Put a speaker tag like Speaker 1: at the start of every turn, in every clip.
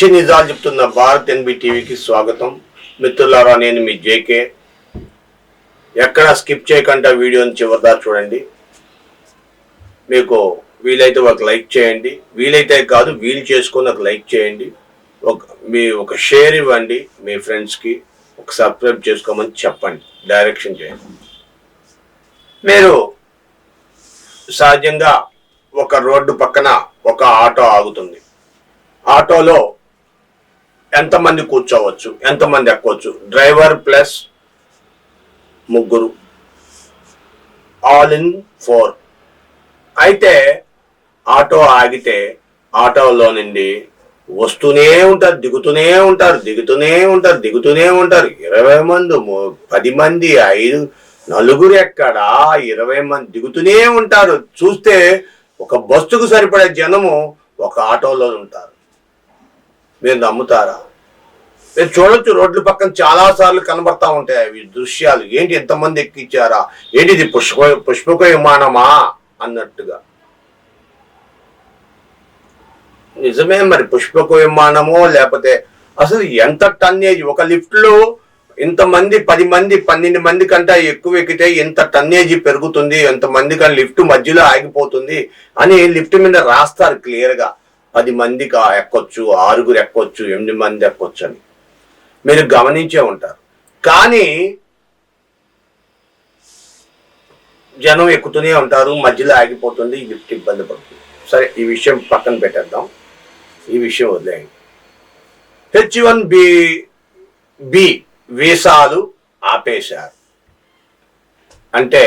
Speaker 1: పచ్చి నిజాలు చెప్తున్న భారత్ ఎన్బి టీవీకి స్వాగతం. మిత్రులారా, నేను మీ జేకే. ఎక్కడ స్కిప్ చేయకుండా వీడియోని చివరిదా చూడండి. మీకు వీలైతే ఒక లైక్ చేయండి, వీలైతే కాదు వీలు చేసుకొని ఒక లైక్ చేయండి, ఒక షేర్ ఇవ్వండి, మీ ఫ్రెండ్స్కి ఒక సబ్స్క్రైబ్ చేసుకోమని చెప్పండి, డైరెక్షన్ చేయండి. మీరు సహజంగా ఒక రోడ్డు పక్కన ఒక ఆటో ఆగుతుంది. ఆటోలో ఎంతమంది కూర్చోవచ్చు, ఎంతమంది ఎక్కొచ్చు? డ్రైవర్ ప్లస్ ముగ్గురు, ఆల్ ఇన్ 4. అయితే ఆటో ఆగితే ఆటోలో నుండి వస్తూనే ఉంటారు, దిగుతూనే ఉంటారు, 20 మంది, 10 మంది, 5 నలుగురు ఎక్కడ, 20 మంది దిగుతూనే ఉంటారు. చూస్తే ఒక బస్సుకు సరిపడే జనము ఒక ఆటోలో ఉంటారు. మీరు నమ్ముతారా? మీరు చూడొచ్చు, రోడ్ల పక్కన చాలా సార్లు కనబడతా ఉంటాయి అవి దృశ్యాలు. ఏంటి ఎంతమంది ఎక్కించారా, ఏంటి ఇది పుష్పక విమానమా అన్నట్టుగా. నిజమే, మరి పుష్పక విమానమో లేకపోతే అసలు ఎంత టన్నేజ్ ఒక లిఫ్ట్ లో ఇంతమంది 10 మంది 12 మంది కంటే ఎక్కువ ఎక్కితే ఎంత టన్నేజీ పెరుగుతుంది, ఎంతమంది కానీ లిఫ్ట్ మధ్యలో ఆగిపోతుంది అని లిఫ్ట్ మీద రాస్తారు క్లియర్ గా. 10 మందికి ఎక్కొచ్చు, 6 ఎక్కొచ్చు, 8 మంది ఎక్కొచ్చు అని మీరు గమనించే ఉంటారు. కానీ జనం ఎక్కుతూనే ఉంటారు, మధ్యలో ఆగిపోతుంది, లిఫ్ట్ ఇబ్బంది పడుతుంది. సరే, ఈ విషయం పక్కన పెట్టేద్దాం, ఈ విషయం వదిలేయండి. H1B వీసాలు ఆపేశారు అంటే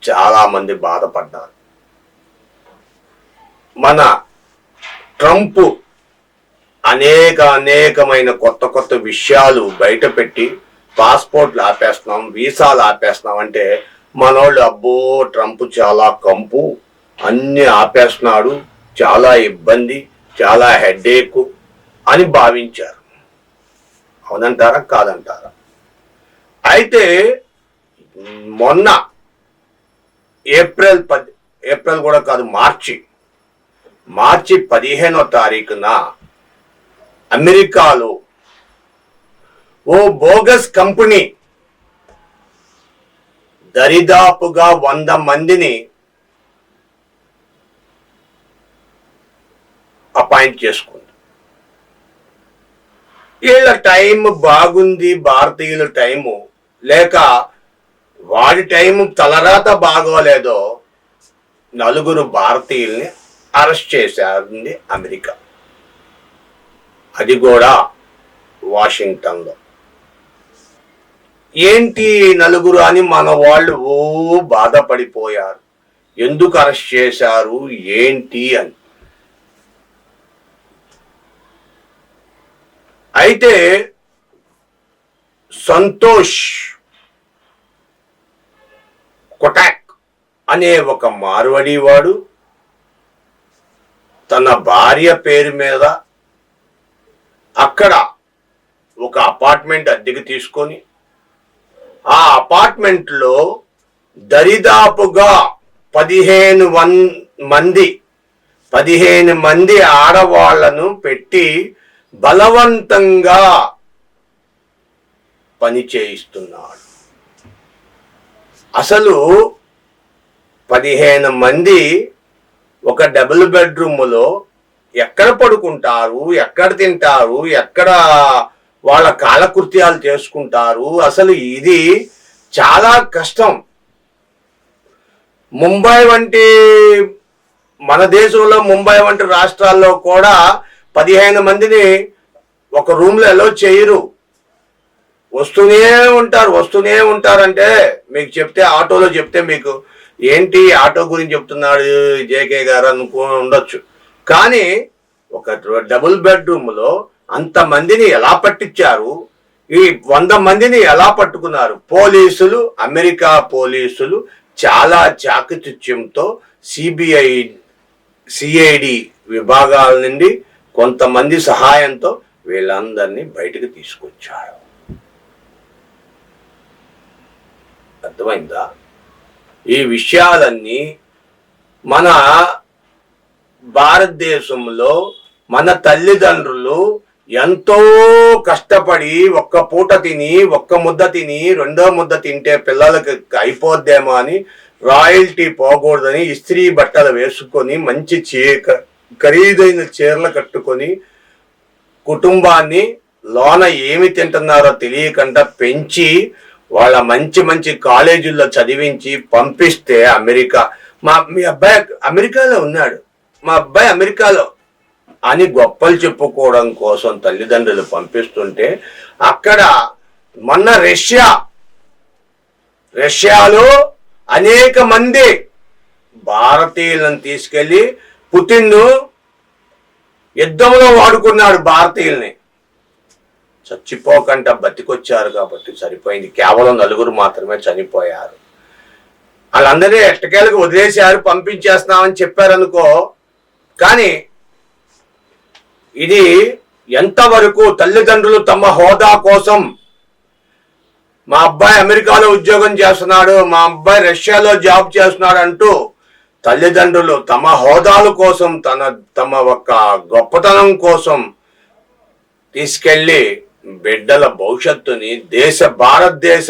Speaker 1: చాలా మంది బాధపడ్డారు. మన ట్రంప్ అనేకమైన కొత్త విషయాలు బయట పెట్టి పాస్పోర్ట్లు ఆపేస్తున్నాం, వీసాలు ఆపేస్తున్నాం అంటే మనోళ్ళు అబ్బో ట్రంప్ చాలా కంపు, అన్ని ఆపేస్తున్నాడు, చాలా ఇబ్బంది, చాలా హెడేక్ అని భావించారు. అవునంటారా కాదంటారా? అయితే మొన్న ఏప్రిల్ కూడా కాదు, మార్చి 15వ తారీఖున అమెరికాలో ఓ బోగస్ కంపెనీ దరిదాపుగా 100 మందిని అపాయింట్ చేసుకుంది. వీళ్ళ టైం బాగుంది, భారతీయుల టైము లేక వాడి టైము తలరాత బాగోలేదో 4 భారతీయుల్ని అరెస్ట్ చేశారు అమెరికా. అది కూడా వాషింగ్టన్లో. ఏంటి 4 అని మన వాళ్ళు బాధపడిపోయారు. ఎందుకు అరెస్ట్ చేశారు ఏంటి అని. అయితే సంతోష్ కొటాక్ అనే ఒక మార్వడి వాడు తన భార్య పేరు మీద అక్కడ ఒక అపార్ట్మెంట్ అద్దెకి తీసుకొని ఆ అపార్ట్మెంట్లో దరిదాపుగా 15 మంది ఆడవాళ్లను పెట్టి బలవంతంగా పని చేయిస్తున్నాడు. అసలు 15 మంది ఒక డబుల్ బెడ్రూమ్లో ఎక్కడ పడుకుంటారు, ఎక్కడ తింటారు, ఎక్కడ వాళ్ళ కాలకృత్యాలు చేసుకుంటారు? అసలు ఇది చాలా కష్టం. ముంబై వంటి మన దేశంలో ముంబై వంటి రాష్ట్రాల్లో కూడా 15 మందిని ఒక రూమ్లో అలౌ చేయరు. వస్తూనే ఉంటారంటే మీకు చెప్తే, ఆటోలో చెప్తే మీకు ఏంటి ఆటో గురించి చెప్తున్నాడు జేకే గారు అనుకో ఉండొచ్చు. కానీ ఒక డబుల్ బెడ్రూమ్లో అంతమందిని ఎలా పట్టించారు? ఈ 100 మందిని ఎలా పట్టుకున్నారు? పోలీసులు, అమెరికా పోలీసులు చాలా చాకచక్యంతో సిఐడి విభాగాల నుండి కొంతమంది సహాయంతో వీళ్ళందరినీ బయటకు తీసుకొచ్చారు. అర్థమైందా? ఈ విషయాలన్నీ మన భారతదేశంలో మన తల్లిదండ్రులు ఎంతో కష్టపడి ఒక్క పూట తిని ఒక్క ముద్ద తిని రెండో ముద్ద తింటే పిల్లలకి అయిపోద్దేమో అని రాయల్టీ పోకూడదని ఇస్త్రీ బట్టలు వేసుకొని మంచి ఖరీదైన చీరలు కట్టుకొని కుటుంబాన్ని లోన ఏమి తింటున్నారో తెలియకుండా పెంచి వాళ్ళ మంచి మంచి కాలేజీల్లో చదివించి పంపిస్తే అమెరికా మీ అబ్బాయి అమెరికాలో ఉన్నాడు, మా అబ్బాయి అమెరికాలో అని గొప్పలు చెప్పుకోవడం కోసం తల్లిదండ్రులు పంపిస్తుంటే అక్కడ మొన్న రష్యాలో అనేక మంది భారతీయులను తీసుకెళ్లి పుతిన్ యుద్ధంలో వాడుకున్నాడు. భారతీయుల్ని చచ్చిపోకుండా బతికొచ్చారు కాబట్టి సరిపోయింది. కేవలం 4 మాత్రమే చనిపోయారు. వాళ్ళందరినీ ఎట్టకేలకు వదిలేశారు, పంపించేస్తున్నామని చెప్పారనుకో. కానీ ఇది ఎంతవరకు తల్లిదండ్రులు తమ హోదా కోసం మా అబ్బాయి అమెరికాలో ఉద్యోగం చేస్తున్నాడు, మా అబ్బాయి రష్యాలో జాబ్ చేస్తున్నాడు అంటూ తల్లిదండ్రులు తమ హోదాల కోసం తమ ఒక గొప్పతనం కోసం తీసుకెళ్లి బిడ్డల భవిష్యత్తుని భారతదేశ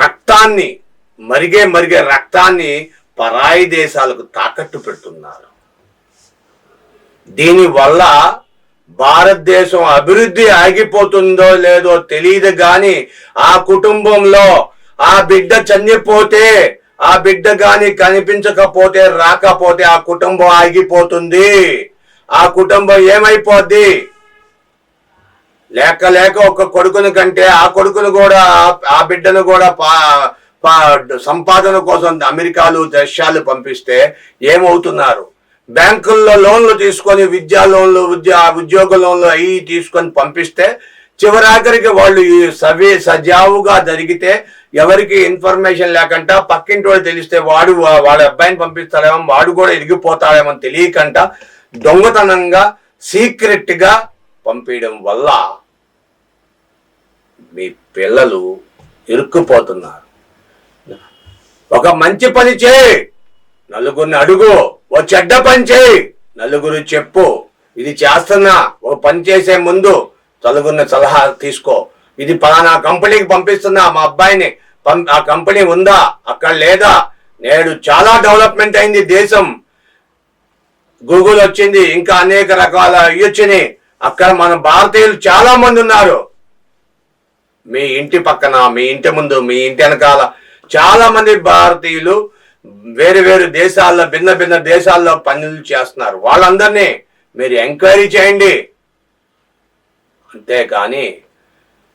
Speaker 1: రక్తాన్ని మరిగే రక్తాన్ని పరాయి దేశాలకు తాకట్టు పెడుతున్నారు. దీనివల్ల భారతదేశం అభివృద్ధి ఆగిపోతుందో లేదో తెలియదు గాని ఆ కుటుంబంలో ఆ బిడ్డ చనిపోతే, ఆ బిడ్డ గాని కనిపించకపోతే రాకపోతే ఆ కుటుంబం ఆగిపోతుంది. ఆ కుటుంబం ఏమైపోద్ది? లేక ఒక కొడుకుని కంటే ఆ కొడుకును కూడా ఆ బిడ్డను కూడా సంపాదన కోసం అమెరికాలు రష్యాలు పంపిస్తే ఏమవుతున్నారు? బ్యాంకుల్లో లోన్లు తీసుకొని విద్యా లోన్లు ఉద్యోగ లోన్లు అవి తీసుకొని పంపిస్తే చివరాఖరికి వాళ్ళు సజావుగా జరిగితే ఎవరికి ఇన్ఫర్మేషన్ లేకుండా పక్కింటి వాడు తెలిస్తే వాళ్ళ అబ్బాయిని పంపిస్తాడేమో, వాడు కూడా ఎదిగిపోతాడేమో తెలియకుండా దొంగతనంగా సీక్రెట్ గా పంపించడం వల్ల మీ పిల్లలు ఇరుక్కుపోతున్నారు. ఒక మంచి పని చేయి, నలుగురిని అడుగు. ఓ చెడ్డ పని చేయి, నలుగురు చెప్పు. ఇది చేస్తున్నా, ఒక పని చేసే ముందు నలుగురిని సలహా తీసుకో. ఇది పలానా కంపెనీకి పంపిస్తున్నా మా అబ్బాయిని, ఆ కంపెనీ ఉందా, అక్కడ లేదా? నేడు చాలా డెవలప్మెంట్ అయింది దేశం. గూగుల్ వచ్చింది, ఇంకా అనేక రకాల వచ్చినాయి. అక్కడ మన భారతీయులు చాలా మంది ఉన్నారు. మీ ఇంటి పక్కన, మీ ఇంటి ముందు, మీ ఇంటి వెనకాల చాలా మంది భారతీయులు వేరు దేశాల్లో, భిన్న దేశాల్లో పనులు చేస్తున్నారు. వాళ్ళందరినీ మీరు ఎంక్వైరీ చేయండి. అంతేకాని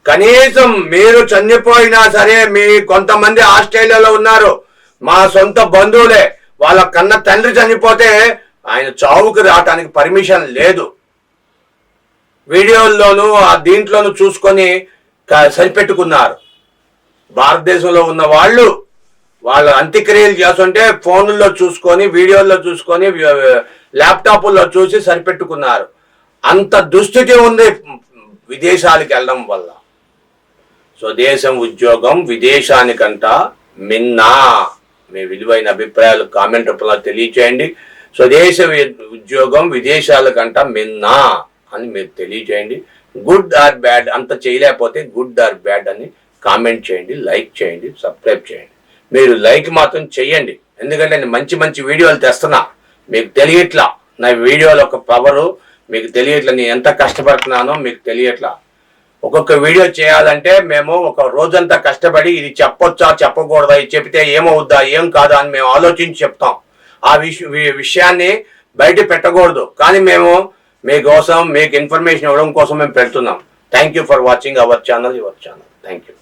Speaker 1: కనీసం మీరు చనిపోయినా సరే, మీ కొంతమంది ఆస్ట్రేలియాలో ఉన్నారు, మా సొంత బంధువులే, వాళ్ళ కన్న తండ్రి చనిపోతే ఆయన చావుకు రావటానికి పర్మిషన్ లేదు. వీడియోల్లోనూ దీంట్లోనూ చూసుకొని సరిపెట్టుకున్నారు. భారతదేశంలో ఉన్న వాళ్ళు వాళ్ళ అంత్యక్రియలు చేస్తుంటే ఫోన్లలో చూసుకొని, వీడియోల్లో చూసుకొని, ల్యాప్టాప్ల్లో చూసి సరిపెట్టుకున్నారు. అంత దుస్థితి ఉంది విదేశాలకు వెళ్ళడం వల్ల. స్వదేశం ఉద్యోగం విదేశానికంట మిన్నా. మీ విలువైన అభిప్రాయాలు కామెంట్ రూపంలో తెలియచేయండి. స్వదేశ ఉద్యోగం విదేశాలకంట మిన్నా అని మీరు తెలియచేయండి. గుడ్ ఆర్ బ్యాడ్ అంత చేయలేకపోతే గుడ్ ఆర్ బ్యాడ్ అని కామెంట్ చేయండి, లైక్ చేయండి, సబ్స్క్రైబ్ చేయండి. మీరు లైక్ మాత్రం చెయ్యండి, ఎందుకంటే నేను మంచి వీడియోలు తెస్తున్నా. మీకు తెలియట్లా నా వీడియోలో ఒక పవరు, మీకు తెలియట్లా నేను ఎంత కష్టపడుతున్నానో మీకు తెలియట్లా. ఒక్కొక్క వీడియో చేయాలంటే మేము ఒక రోజంతా కష్టపడి ఇది చెప్పొచ్చా చెప్పకూడదా, ఇది చెప్తే ఏమవుద్దా ఏం కాదా అని మేము ఆలోచించి చెప్తాం. ఆ విషయాన్ని బయట పెట్టకూడదు, కానీ మేము మీకోసం మీకు ఇన్ఫర్మేషన్ ఇవ్వడం కోసం మేము పెడుతున్నాం. Thank you for watching our channel, your channel. Thank you.